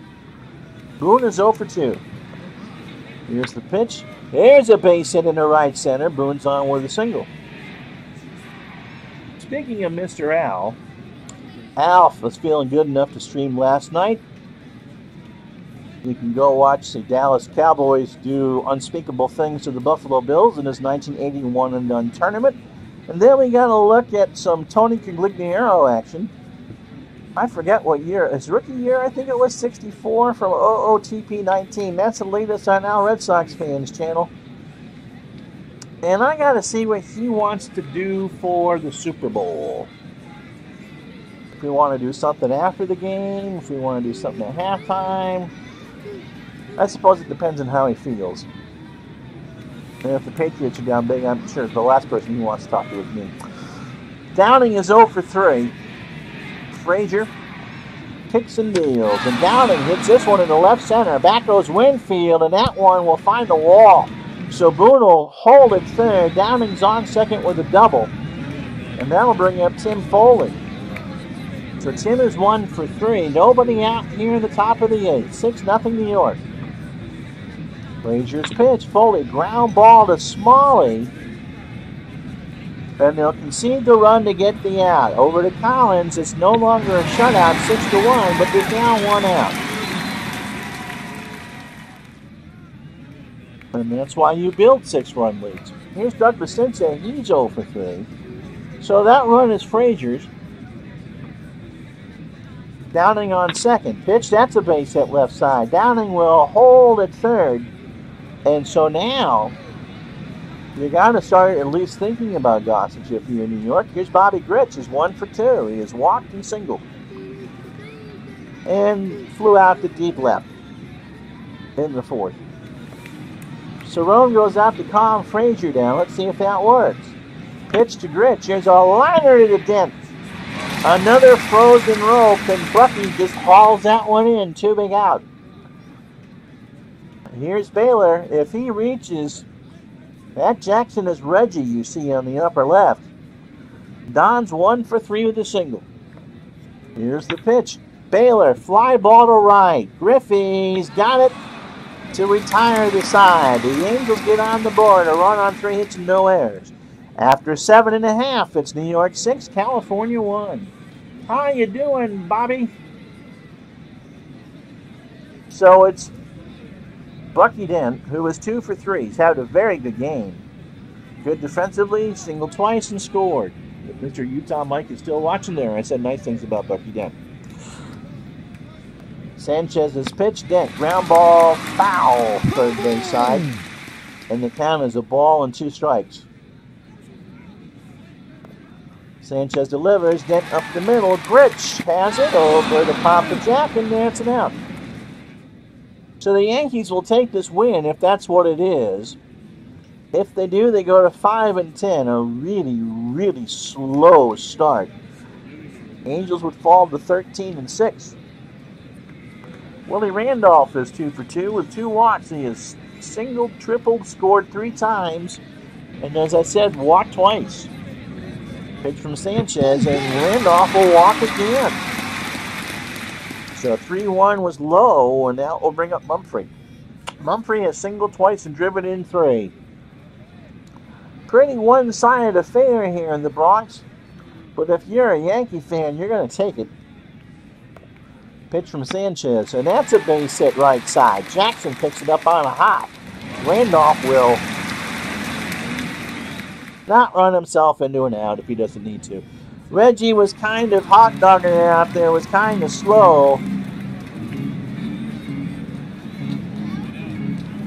Speaker 1: Boone is 0 for 2. Here's the pitch. There's a base hit in the right center. Boone's on with a single. Speaking of Mr. Alf was feeling good enough to stream last night. You can go watch the Dallas Cowboys do unspeakable things to the Buffalo Bills in this 1981 and done tournament. And then we got a look at some Tony Congligliero action. I forget what year. His rookie year, I think it was 64 from OOTP 19. That's the latest on our Red Sox fans channel. And I got to see what he wants to do for the Super Bowl. If we want to do something after the game, if we want to do something at halftime. I suppose it depends on how he feels. And if the Patriots are down big, I'm sure the last person he wants to talk to is me. Downing is 0 for 3. Frazier kicks and deals, and Downing hits this one in the left center. Back goes Winfield, and that one will find the wall. So Boone will hold it third. Downing's on second with a double, and that'll bring up Tim Foley. So Tim is 1 for 3. Nobody out here in the top of the 8th. 6-0 New York. Frazier's pitch. Foley ground ball to Smalley. And they'll concede the run to get the out. Over to Collins. It's no longer a shutout, 6-1, but they're down 1 out. And that's why you build 6-run leads. Here's Doug Vicente. He's 0 for 3. So that run is Frazier's. Downing on second. Pitch, that's a base hit left side. Downing will hold at third. And so now, you got to start at least thinking about Gossage if you're in New York. Here's Bobby Grich, is 1 for 2. He has walked and singled. And flew out to deep left in the 4th. Cerrone goes out to calm Frazier down. Let's see if that works. Pitch to Grich. Here's a liner to the 10th. Another frozen rope, and Bucky just hauls that one in. 2 big out. Here's Baylor. If he reaches, that Jackson is Reggie you see on the upper left. Don's 1 for 3 with a single. Here's the pitch. Baylor, fly ball to right. Griffey's got it to retire the side. The Angels get on the board. A run on 3 hits and no errors. After 7.5, it's New York 6, California 1. How you doing, Bobby? So it's Bucky Dent, who was 2 for 3. He's had a very good game. Good defensively, singled twice and scored. If Mr. Utah Mike is still watching there, I said nice things about Bucky Dent. Sanchez's pitch, Dent, ground ball, foul, third base side. And the count is a ball and 2 strikes. Sanchez delivers, Dent up the middle. Grich has it over to Papa Jack, and that's an out. So the Yankees will take this win if that's what it is. If they do, they go to 5-10. A really, really slow start. Angels would fall to 13-6. Willie Randolph is 2 for 2 with 2 walks. He has singled, tripled, scored 3 times, and as I said, walked twice. Pitch from Sanchez, and Randolph will walk again. So 3-1 was low, and that will bring up Mumphrey. Mumphrey has singled twice and driven in 3. Pretty one-sided affair here in the Bronx, but if you're a Yankee fan, you're going to take it. Pitch from Sanchez, and that's a base hit right side. Jackson picks it up on a hop. Randolph will not run himself into an out if he doesn't need to. Reggie was kind of hot dogging it out there, was kind of slow.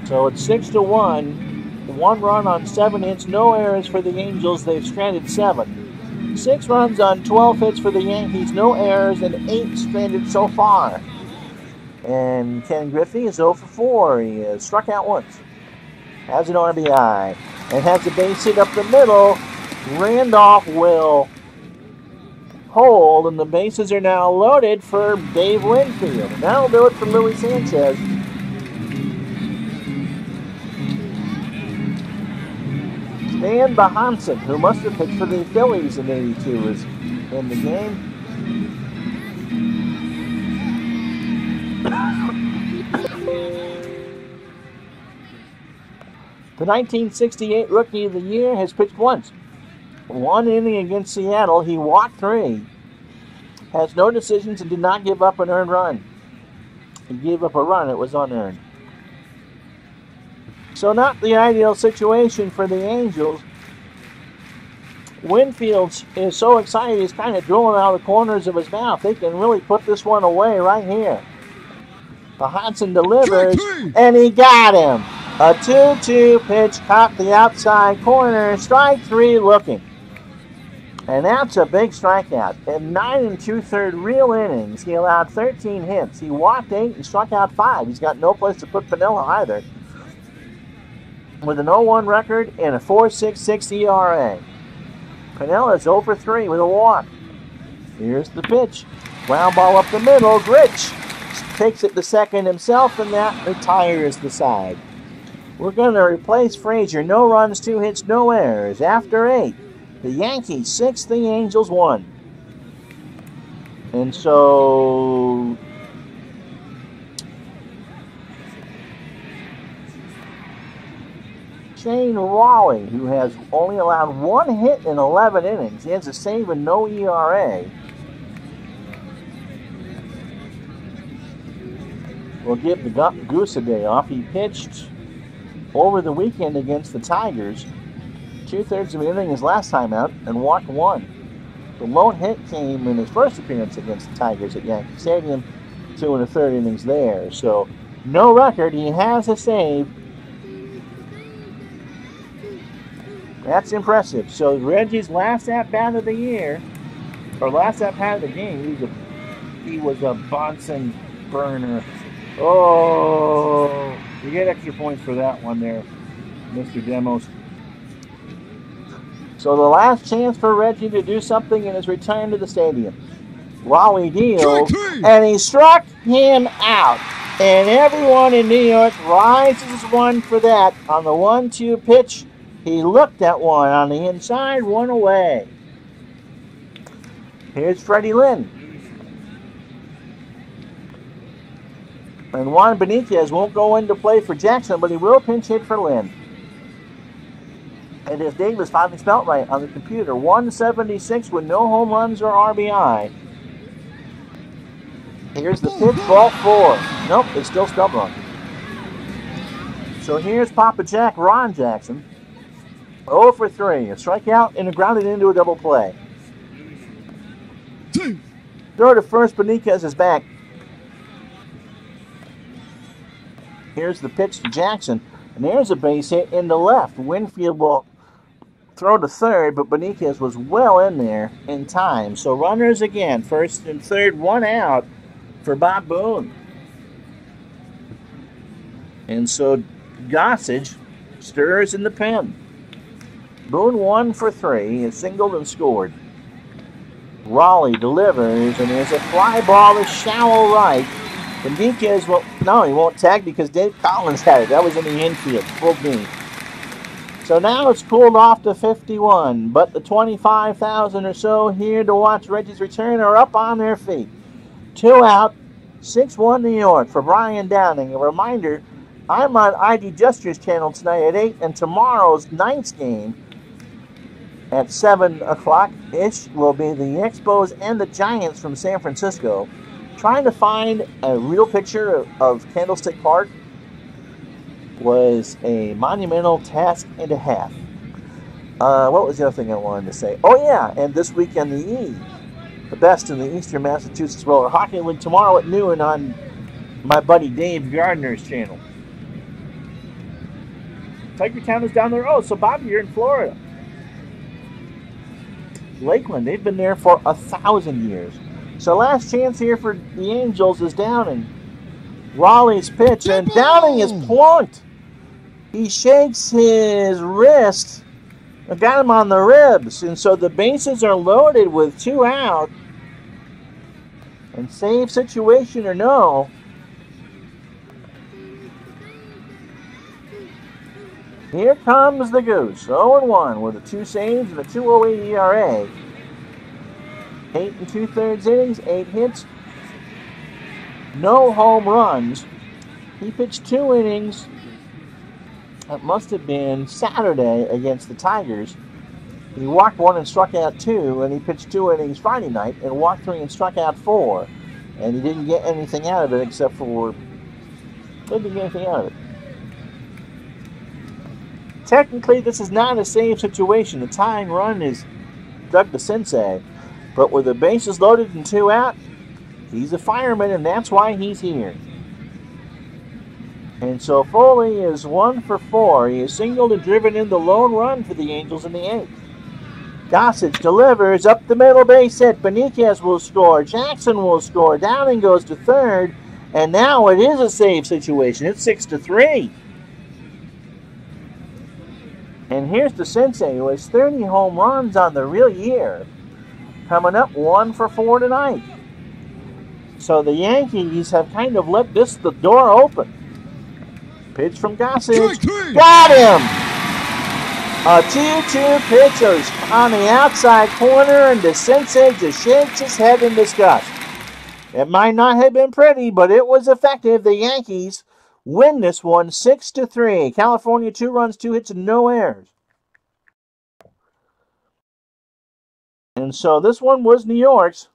Speaker 1: So it's 6-1. 1 run on 7 hits, no errors for the Angels. They've stranded 7. 6 runs on 12 hits for the Yankees, no errors, and 8 stranded so far. And Ken Griffey is 0 for 4. He has struck out once. Has an RBI. And has a base hit up the middle. Randolph will hold, and the bases are now loaded for Dave Winfield. And that'll do it for Luis Sanchez. Stan Bahansen, who must have pitched for the Phillies in '82, is in the game. The 1968 Rookie of the Year has pitched once. 1 inning against Seattle. He walked 3. Has no decisions and did not give up an earned run. He gave up a run. It was unearned. So not the ideal situation for the Angels. Winfield is so excited he's kind of drooling out of the corners of his mouth. They can really put this one away right here. The Hodson delivers, and he got him. A 2-2 pitch caught the outside corner. Strike 3 looking. And that's a big strikeout. In 9 2/3 real innings, he allowed 13 hits. He walked 8 and struck out 5. He's got no place to put Piniella either. With an 0-1 record and a 4.66 ERA. Piniella is 0 for 3 with a walk. Here's the pitch. Ground ball up the middle. Grich takes it to second himself, and that retires the side. We're going to replace Frazier. No runs, 2 hits, no errors. After 8, the Yankees 6, the Angels 1. And so Shane Raleigh, who has only allowed 1 hit in 11 innings, he has a save and no ERA. We'll give the Goose a day off. He pitched over the weekend against the Tigers. 2/3 of an inning his last time out and walked 1. The lone hit came in his first appearance against the Tigers at Yankee Stadium. 2 1/3 innings there. So no record. He has a save. That's impressive. So Reggie's last at-bat of the year, or last at-bat of the game, he was a Bonson burner. Oh, you get extra points for that one there, Mr. Demos. So the last chance for Reggie to do something in his return to the stadium. Wally deals, and he struck him out. And everyone in New York rises one for that. On the 1-2 pitch, he looked at one on the inside, one away. Here's Freddie Lynn. And Juan Benitez won't go into play for Jackson, but he will pinch hit for Lynn. And his name was finally spelled right on the computer. 176 with no home runs or RBI. Here's the pitch, ball 4. Nope, it's still spelled wrong. So here's Papa Jack, Ron Jackson. 0 for 3. A strikeout and a grounded into a double play. Throw to first, Benitez is back. Here's the pitch to Jackson. And there's a base hit in the left. Winfield will throw to third, but Benitez was well in there in time. So runners again, first and third, 1 out for Bob Boone. And so Gossage stirs in the pen. Boone 1 for 3, has singled and scored. Raleigh delivers, and there's a fly ball to shallow right. Benitez will, no, he won't tag because Dave Collins had it. That was in the infield, full beam. So now it's cooled off to 51, but the 25,000 or so here to watch Reggie's return are up on their feet. 2 out, 6-1 New York for Brian Downing. A reminder, I'm on ID Jester's channel tonight at 8, and tomorrow's night's game at 7 o'clock-ish will be the Expos and the Giants from San Francisco. Trying to find a real picture of Candlestick Park was a monumental task and a half. What was the other thing I wanted to say? Oh yeah, and this weekend the best in the Eastern Massachusetts Roller Hockey League tomorrow at noon on my buddy Dave Gardner's channel. Tigertown is down there. Oh, so Bobby, you're in Florida. Lakeland, they've been there for 1,000 years. So last chance here for the Angels is Downing. Raleigh's pitch, and Downing is plunked. He shakes his wrist. I got him on the ribs, and so the bases are loaded with 2 out. And save situation or no, here comes the Goose, 0-1 with a 2 saves and a 2.08 ERA. 8 2/3 innings, 8 hits, no home runs. He pitched 2 innings. It must have been Saturday against the Tigers. He walked 1 and struck out 2, and he pitched 2 innings Friday night and walked 3 and struck out 4. And he didn't get anything out of it except for... didn't get anything out of it. Technically, this is not a save situation. The tying run is Doug DeCinces. But with the bases loaded and 2 out, he's a fireman, and that's why he's here. And so Foley is 1 for 4. He has singled and driven in the lone run for the Angels in the 8th. Gossage delivers up the middle base hit. Beniquez will score. Jackson will score. Downing goes to third. And now it is a save situation. It's 6-3. And here's DeCinces, who has 30 home runs on the real year, coming up 1 for 4 tonight. So the Yankees have kind of let the door open. Pitch from Gossage. Got him! A 2-2 pitch on the outside corner, and DeCinces just shakes his head in disgust. It might not have been pretty, but it was effective. The Yankees win this one 6-3. California 2 runs, 2 hits, and no errors. And so this one was New York's.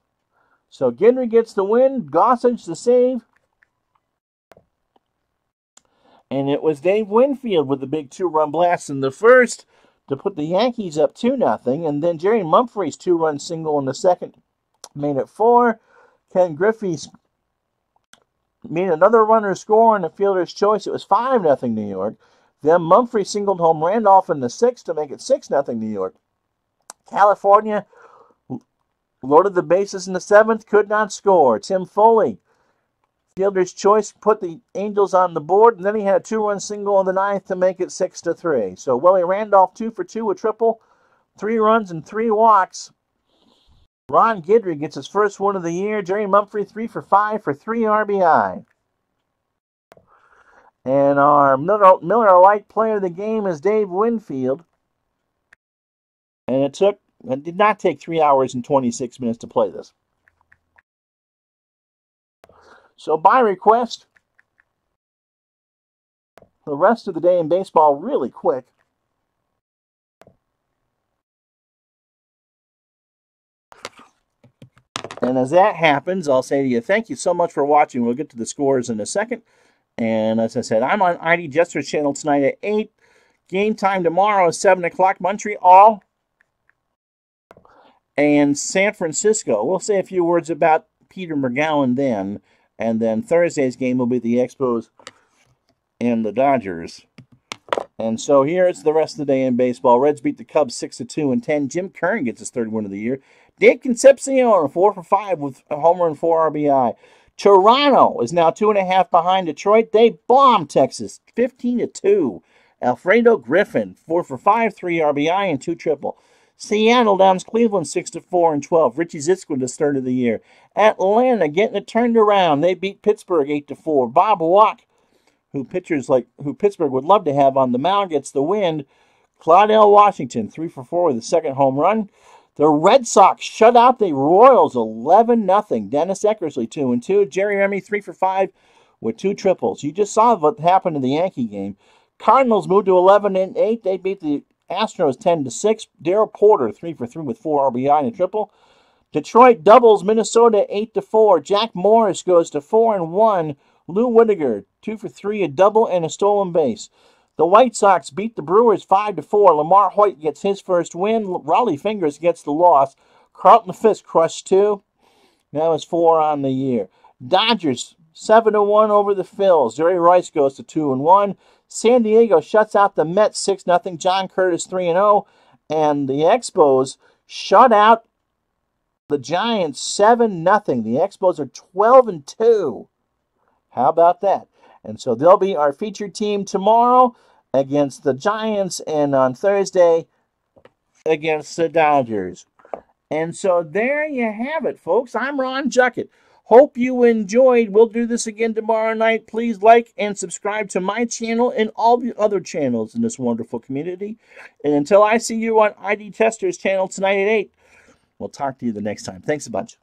Speaker 1: So Gendry gets the win, Gossage the save. And it was Dave Winfield with the big 2-run blast in the first to put the Yankees up 2-0. And then Jerry Mumphrey's 2-run single in the second made it 4. Ken Griffey's made another runner score on the fielder's choice. It was 5-0 New York. Then Mumphrey singled home Randolph in the 6th to make it 6-0 New York. California loaded the bases in the 7th, could not score. Tim Foley, fielder's choice, put the Angels on the board, and then he had a 2-run single in the 9th to make it 6-3. So Willie Randolph 2 for 2, a triple, 3 runs and 3 walks. Ron Guidry gets his first win of the year. Jerry Mumphrey 3 for 5 for 3 RBI. And our Miller Lite player of the game is Dave Winfield. And it did not take 3 hours and 26 minutes to play this. So by request, the rest of the day in baseball really quick. And as that happens, I'll say to you, thank you so much for watching. We'll get to the scores in a second. And as I said, I'm on ID Jester's channel tonight at 8. Game time tomorrow is 7 o'clock. Montreal and San Francisco. We'll say a few words about Peter McGowan then. And then Thursday's game will be the Expos and the Dodgers. And so here's the rest of the day in baseball. Reds beat the Cubs 6-2 and 10. Jim Kern gets his 3rd win of the year. Dave Concepcion 4 for 5 with a homer and 4 RBI. Toronto is now 2.5 behind Detroit. They bombed Texas 15-2. Alfredo Griffin 4 for 5, 3 RBI and 2 triple. Seattle downs Cleveland 6-4 and 12. Richie Zitzquin his 3rd of the year. Atlanta getting it turned around. They beat Pittsburgh 8-4. Bob Wack, who Pittsburgh would love to have on the mound, gets the win. Claudel Washington 3 for 4 with the 2nd home run. The Red Sox shut out the Royals 11-0. Dennis Eckersley 2-2. Jerry Remy 3 for 5 with 2 triples. You just saw what happened in the Yankee game. Cardinals moved to 11-8. They beat the Astros 10-6. Darryl Porter 3 for 3 with 4 RBI and a triple. Detroit doubles Minnesota 8-4. Jack Morris goes to 4-1. Lou Whitaker 2 for 3, a double and a stolen base. The White Sox beat the Brewers 5-4. Lamar Hoyt gets his first win. Raleigh Fingers gets the loss. Carlton Fisk crushed 2. That was 4 on the year. Dodgers 7-1 over the Phils. Jerry Rice goes to 2-1. San Diego shuts out the Mets 6-0. John Curtis 3-0. And the Expos shut out the Giants 7-0. The Expos are 12-2. How about that? And so they'll be our featured team tomorrow against the Giants and on Thursday against the Dodgers. And so there you have it, folks. I'm Ron Juckett. Hope you enjoyed. We'll do this again tomorrow night. Please like and subscribe to my channel and all the other channels in this wonderful community. And until I see you on ID Tester's channel tonight at 8, we'll talk to you the next time. Thanks a bunch.